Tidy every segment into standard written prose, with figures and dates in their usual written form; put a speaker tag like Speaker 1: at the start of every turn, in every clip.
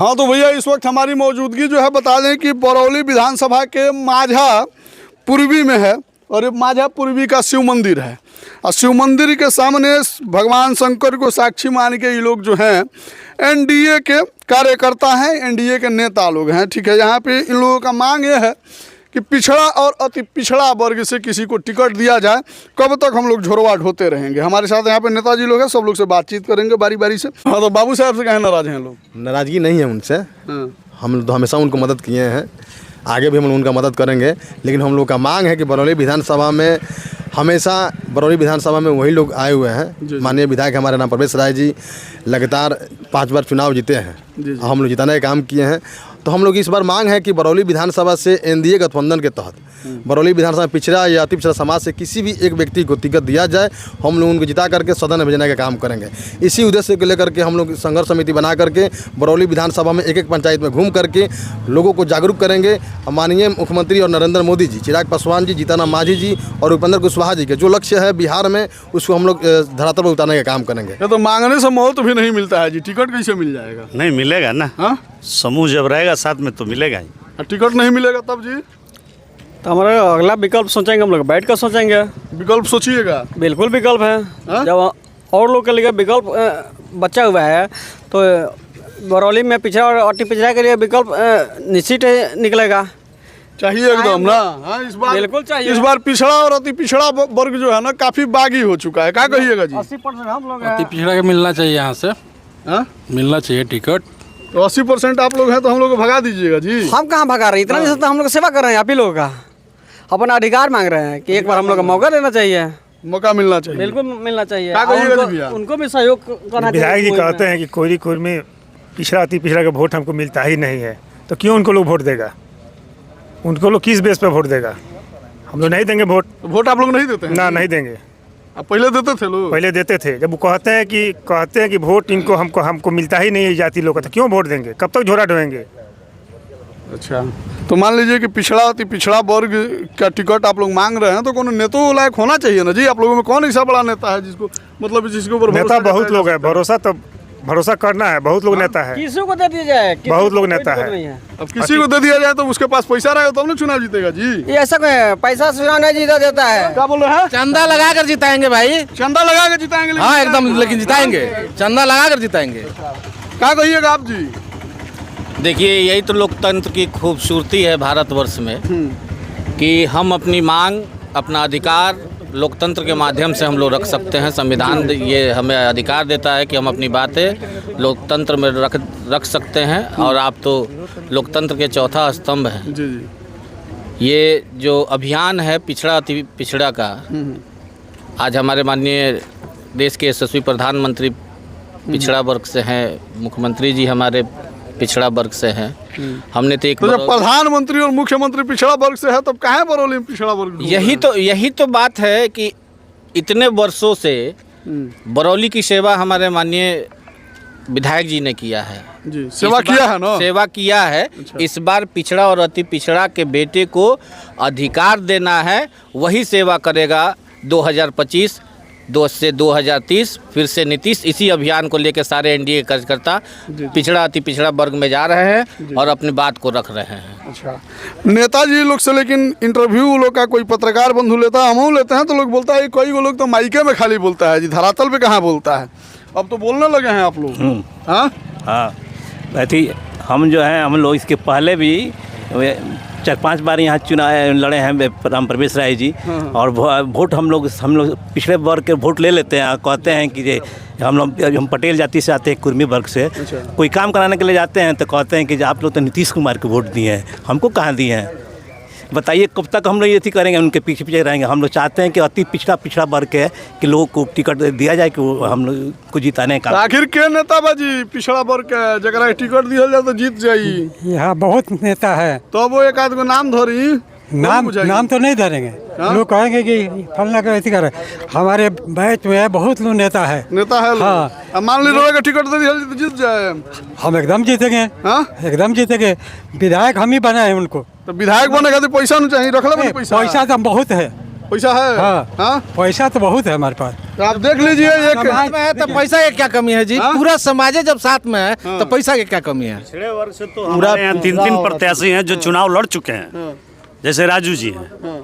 Speaker 1: हाँ तो भैया इस वक्त हमारी मौजूदगी जो है बता दें कि बरौली विधानसभा के माझा पूर्वी में है और ये माझा पूर्वी का शिव मंदिर है और शिव मंदिर के सामने भगवान शंकर को साक्षी मान के ये लोग जो हैं एनडीए के कार्यकर्ता हैं, एनडीए के नेता लोग हैं। ठीक है, यहाँ पे इन लोगों का मांग ये है कि पिछड़ा और अति पिछड़ा वर्ग से किसी को टिकट दिया जाए। कब तक हम लोग झोरवाट होते रहेंगे। हमारे साथ यहाँ पे नेताजी लोग हैं, सब लोग से बातचीत करेंगे बारी बारी से। हाँ तो बाबू साहब से कहें नाराज हैं लोग?
Speaker 2: नाराज़गी नहीं है उनसे। हम तो हमेशा उनको मदद किए हैं, आगे भी हम उनका मदद करेंगे। लेकिन हम लोग का मांग है कि बरौली विधानसभा में हमेशा बरौली विधानसभा में वही लोग आए हुए हैं। माननीय विधायक हमारे नाम प्रवेश राय जी लगातार 5 बार चुनाव जीते हैं, हम लोग जिताने का काम किए हैं। तो हम लोग इस बार मांग है कि बरौली विधानसभा से एनडीए गठबंधन के तहत बरौली विधानसभा पिछड़ा या अति पिछड़ा समाज से किसी भी एक व्यक्ति को टिकट दिया जाए। हम लोग उनको जिता करके सदन में भेजने का काम करेंगे। इसी उद्देश्य को लेकर के हम लोग संघर्ष समिति बना करके बरौली विधानसभा में एक एक पंचायत में घूम करके लोगों को जागरूक करेंगे। माननीय मुख्यमंत्री और नरेंद्र मोदी जी, चिराग पासवान जी, जीतन राम मांझी जी और उपेंद्र कुशवाहा जी के जो लक्ष्य है बिहार में, उसको हम लोग धरातल पर उतारने का काम करेंगे।
Speaker 1: तो मांगने से मौत भी नहीं मिलता है जी, टिकट कैसे मिल जाएगा?
Speaker 3: नहीं मिलेगा ना।
Speaker 1: हाँ,
Speaker 3: समूह जब रहेगा साथ में तो मिलेगा ही।
Speaker 1: टिकट नहीं मिलेगा तब जी
Speaker 4: तो हमारा अगला विकल्प सोचेंगे, हम लोग बैठ कर सोचेंगे।
Speaker 1: विकल्प सोचिएगा।
Speaker 4: बिल्कुल विकल्प है। जब और लोग के लिए विकल्प बचा हुआ है तो बरौली में पिछड़ा और अति पिछड़ा के लिए विकल्प निश्चित निकलेगा।
Speaker 1: चाहिए एकदम ना। हाँ, इस बार
Speaker 4: बिल्कुल चाहिए।
Speaker 1: इस बार पिछड़ा और अति पिछड़ा वर्ग जो है ना काफी बागी हो चुका है। क्या कहिएगा जी?
Speaker 4: 80% हम लोग
Speaker 5: अति पिछड़ा के मिलना चाहिए, यहाँ से मिलना चाहिए टिकट।
Speaker 1: तो 80% आप लोग हैं तो हम लोग को भगा दीजिएगा जी।
Speaker 4: हम कहाँ भगा रहे हैं, इतना नहीं तो हम लोग सेवा कर रहे हैं आप ही लोगों का, अपना अधिकार मांग रहे हैं कि एक बार हम लोग का मौका देना चाहिए,
Speaker 1: मौका मिलना चाहिए।
Speaker 4: बिल्कुल मिलना चाहिए।
Speaker 1: क्या कहिएगा जी भैया?
Speaker 4: उनको भी सहयोग करना चाहिए।
Speaker 6: विधायक जी कहते हैं कि कोरी में पिछड़ा अति पिछड़ा का वोट हमको मिलता ही नहीं है, तो क्यों उनको लोग वोट देगा? उनको लोग किस बेस पे वोट देगा? हम लोग नहीं देंगे वोट।
Speaker 1: वोट आप लोग नहीं देते हैं?
Speaker 6: ना, नहीं देंगे।
Speaker 1: आप पहले देते थे लोग?
Speaker 6: पहले देते थे। जब वो कहते हैं कि वोट इनको हमको मिलता ही नहीं है जाति लोग का, तो क्यों वोट देंगे? कब तक झोरा ढोएंगे?
Speaker 1: अच्छा, तो मान लीजिए कि पिछड़ा अति पिछड़ा वर्ग का टिकट आप लोग मांग रहे हैं तो कौन नेता लायक होना चाहिए ना जी। आप लोगों में कौन ऐसा बड़ा नेता है जिसको मतलब जिसके ऊपर
Speaker 6: नेता बहुत लोग है, भरोसा करना है। बहुत लोग नेता है,
Speaker 4: किसी को दे दिया जाए,
Speaker 6: बहुत लोग नेता है।
Speaker 1: अब किसी को दे दिया जाए तो उसके पास पैसा रहेगा तब ना चुनाव जीतेगा जी।
Speaker 4: ये ऐसा पैसा चुनाव नहीं जीता देता है।
Speaker 1: क्या बोल रहे हैं?
Speaker 7: चंदा लगा कर जिताएंगे भाई।
Speaker 1: चंदा लगा के जिताएंगे?
Speaker 7: हाँ एकदम, लेकिन जिताएंगे, चंदा लगा कर जिताएंगे।
Speaker 1: क्या कहिएगा आप जी?
Speaker 8: देखिए, यही तो लोकतंत्र की खूबसूरती है भारतवर्ष में कि हम अपनी मांग, अपना अधिकार लोकतंत्र के माध्यम से हम लोग रख सकते हैं। संविधान ये हमें अधिकार देता है कि हम अपनी बातें लोकतंत्र में रख सकते हैं। और आप तो लोकतंत्र के चौथा स्तंभ हैं
Speaker 1: जी जी।
Speaker 8: ये जो अभियान है पिछड़ा अति पिछड़ा का, आज हमारे माननीय देश के यशस्वी प्रधानमंत्री पिछड़ा वर्ग से हैं, मुख्यमंत्री जी हमारे पिछड़ा वर्ग से हैं। हमने तो
Speaker 1: जब प्रधानमंत्री और मुख्यमंत्री पिछड़ा वर्ग से है तब कहाँ बरौली में पिछड़ा वर्ग?
Speaker 8: यही तो बात है कि इतने वर्षों से बरौली की सेवा हमारे माननीय विधायक जी ने किया है
Speaker 1: जी। सेवा किया है ना?
Speaker 8: सेवा किया है। अच्छा। इस बार पिछड़ा और अति पिछड़ा के बेटे को अधिकार देना है, वही सेवा करेगा 2025 से 2030 फिर से नीतीश। इसी अभियान को लेकर सारे एनडीए कार्यकर्ता पिछड़ा अति पिछड़ा वर्ग में जा रहे हैं और अपनी बात को रख रहे हैं।
Speaker 1: अच्छा, नेताजी लोग से लेकिन इंटरव्यू लोग का कोई पत्रकार बंधु लेता है, हम लेते हैं तो लोग बोलता है कई लोग तो माइके में खाली बोलता है जी, धरातल पे कहाँ बोलता है। अब तो बोलने लगे हैं आप लोग।
Speaker 9: हाँ, वैसे हम जो हैं, हम लोग इसके पहले भी 4-5 बार यहाँ चुनाव लड़े हैं राम प्रवेश राय जी। और वोट हम लोग पिछड़े वर्ग के वोट ले लेते हैं। कहते हैं कि हम पटेल जाति से आते हैं, कुर्मी वर्ग से। कोई काम कराने के लिए जाते हैं तो कहते हैं कि आप लोग तो नीतीश कुमार को वोट दिए हैं, हमको कहाँ दिए हैं? बताइए कब तक हम लोग ये करेंगे, उनके पीछे पीछे रहेंगे? हम लोग चाहते हैं कि अति पिछड़ा वर्ग है कि लोगों को टिकट दिया जाए कि वो हम लोग को जिताने का।
Speaker 1: आखिर के नेता बाजी पिछड़ा वर्ग के जगह टिकट दिया जाए तो जीत जाई?
Speaker 5: यहाँ बहुत नेता है।
Speaker 1: तो वो एक आदमी नाम धरी,
Speaker 5: नाम तो नहीं धरेंगे। लोग कहेंगे कि फलना का ऐसी करे। हमारे बैच में बहुत लोग नेता है।
Speaker 1: हाँ, मान लीजिए का टिकट दे दिया तो जीत जाए?
Speaker 5: हम एकदम जीतेंगे। एकदम जीतेंगे। विधायक हम ही बनाए उनको।
Speaker 1: तो विधायक बने खातिर पैसा नहीं चाहिए? रख ले पैसा।
Speaker 5: पैसा तो बहुत है।
Speaker 1: पैसा है?
Speaker 5: हाँ।
Speaker 1: हाँ?
Speaker 5: पैसा तो बहुत है हमारे पास।
Speaker 1: तो आप देख लीजिए एक
Speaker 7: समाज में है तो पैसा की क्या कमी है जी? पूरा समाज जब साथ में है तो पैसा की क्या कमी है?
Speaker 3: पिछड़े वर्ग से तो हमारे यहाँ 3 प्रत्याशी हैं जो चुनाव लड़ चुके हैं। जैसे राजू जी हैं,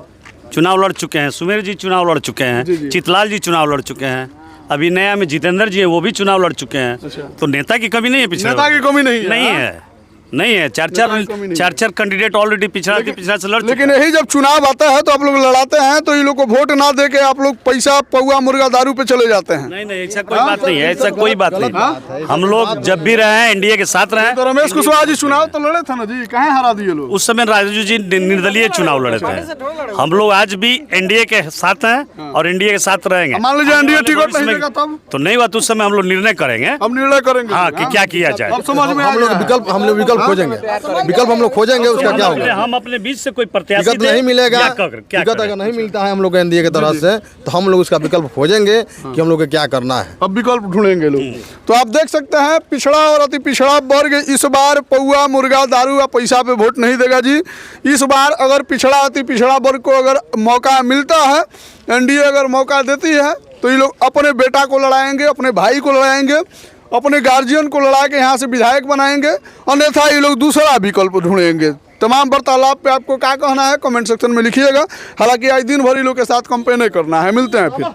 Speaker 3: चुनाव लड़ चुके हैं। सुमेर जी चुनाव लड़ चुके हैं। चितलाल जी चुनाव लड़ चुके हैं। अभी नया में जितेंद्र जी हैं, वो भी चुनाव लड़ चुके हैं। तो नेता की कमी नहीं है पिछड़े
Speaker 1: नेता की कमी नहीं है।
Speaker 3: नहीं है, नहीं है। चार कैंडिडेट ऑलरेडी पिछड़ा से लड़ चुके
Speaker 1: लेकिन यही जब चुनाव आता है तो आप लोग लड़ाते हैं तो ये लोग को वोट ना दे के आप लोग पैसा पौवा मुर्गा दारू पे चले जाते हैं।
Speaker 3: नहीं, ऐसा कोई बात नहीं है। ऐसा कोई बात नहीं। हम लोग जब भी रहे हैं एनडीए के साथ रहे।
Speaker 1: तो रमेश कुशवाहा जी चुनाव तो लड़े थे ना जी, कहाँ हरा दिए लोग?
Speaker 3: उस समय राजू जी निर्दलीय चुनाव लड़े थे। हम लोग आज भी एनडीए के साथ हैं और एनडीए के साथ रहेंगे।
Speaker 1: मान लीजिए एनडीए टिकट नहीं देगा तब
Speaker 3: तो नहीं हुआ तो उस समय हम लोग निर्णय करेंगे।
Speaker 1: अब निर्णय करेंगे
Speaker 3: हाँ कि क्या किया जाए।
Speaker 1: अब समझ में आ
Speaker 2: हम लोग विकल्प खोजेंगे। विकल्प हम लोग खोजेंगे, उसका क्या होगा?
Speaker 3: हम अपने बीच से कोई प्रत्याशी
Speaker 2: टिकट नहीं मिलेगा, टिकट अगर नहीं मिलता है हम लोग एनडीए की तरफ से तो हम लोग उसका विकल्प खोजेंगे कि हम लोग को क्या करना है।
Speaker 1: अब विकल्प ढूंढेंगे लोग। तो आप देख सकते हैं पिछड़ा और अति पिछड़ा वर्ग इस बार पौवा मुर्गा दारू या पैसा पे वोट नहीं देगा जी। इस बार अगर पिछड़ा अति पिछड़ा वर्ग को अगर मौका मिलता है, एनडीए अगर मौका देती है तो ये लोग अपने बेटा को लड़ाएंगे, अपने भाई को लड़ाएंगे, अपने गार्जियन को लड़ा के यहाँ से विधायक बनाएंगे, अन्यथा ये लोग दूसरा विकल्प ढूंढेंगे। तमाम वार्तालाप पे आपको क्या कहना है कमेंट सेक्शन में लिखिएगा। हालांकि आज दिन भर ये लोग के साथ कंपेन करना है। मिलते हैं फिर।